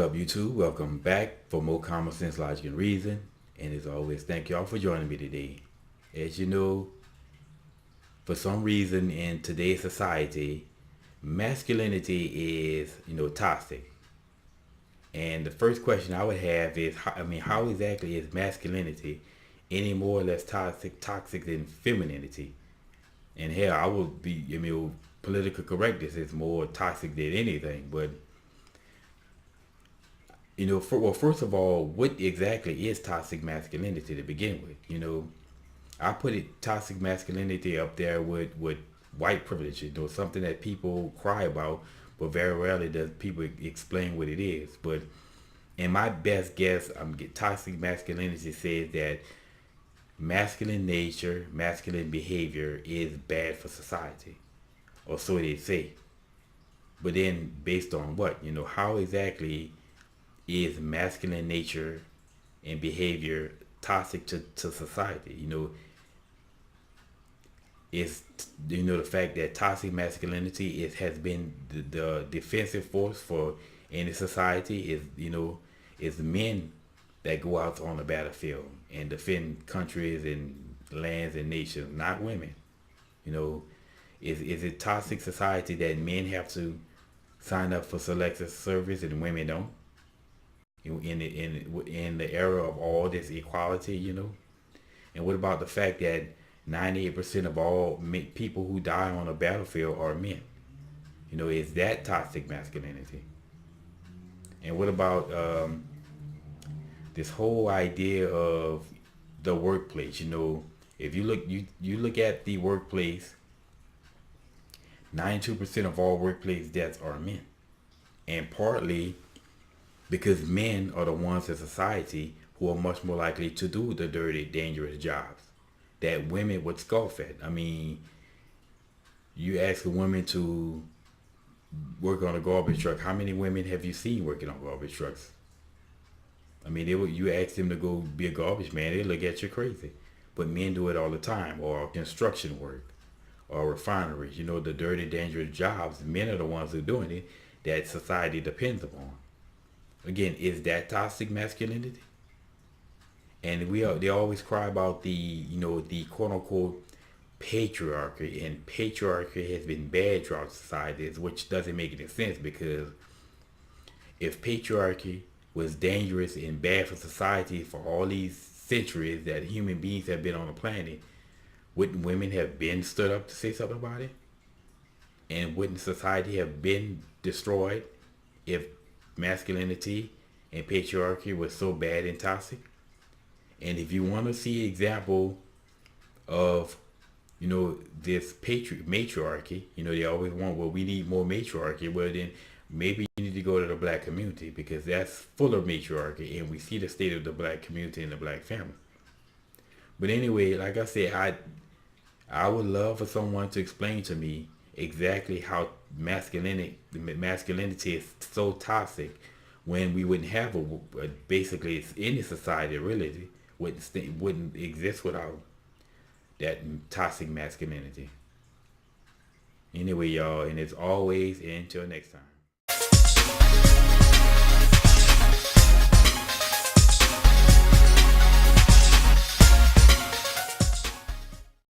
up, YouTube? Welcome back for more common sense, logic, and reason. And as always, thank y'all for joining me today. As you know, for some reason in today's society, masculinity is, toxic. And the first question I would have is, how exactly is masculinity any more or less toxic than femininity? And hell, I would be, political correctness is more toxic than anything. But first of all, what exactly is toxic masculinity to begin with? I put it toxic masculinity up there with white privilege. Something that people cry about, but very rarely does people explain what it is. But in my best guess, toxic masculinity says that masculine nature, masculine behavior is bad for society, or so they say. But then, based on what? How exactly is masculine nature and behavior toxic to society? Is the fact that toxic masculinity has been the defensive force for any society is men that go out on the battlefield and defend countries and lands and nations, not women. Is it toxic society that men have to sign up for selective service and women don't? In the era of all this equality, and what about the fact that 98% of all people who die on a battlefield are men? Is that toxic masculinity? And what about this whole idea of the workplace? If you look at the workplace, 92% of all workplace deaths are men, and partly because men are the ones in society who are much more likely to do the dirty, dangerous jobs that women would scoff at. You ask a woman to work on a garbage truck. How many women have you seen working on garbage trucks? You ask them to go be a garbage man, they look at you crazy. But men do it all the time, or construction work, or refineries. The dirty, dangerous jobs. Men are the ones who are doing it that society depends upon. Again, is that toxic masculinity? And they always cry about the quote unquote patriarchy, and patriarchy has been bad throughout society, which doesn't make any sense, because if patriarchy was dangerous and bad for society for all these centuries that human beings have been on the planet, wouldn't women have been stood up to say something about it? And wouldn't society have been destroyed if masculinity and patriarchy was so bad and toxic? And if you want to see an example of this matriarchy, they always want, well, we need more matriarchy. Well, then maybe you need to go to the black community, because that's full of matriarchy, and we see the state of the black community and the black family. But anyway, like I said, I would love for someone to explain to me exactly how masculinity is so toxic, when we wouldn't have basically any society really wouldn't exist without that toxic masculinity. Anyway, y'all, and as always, until next time.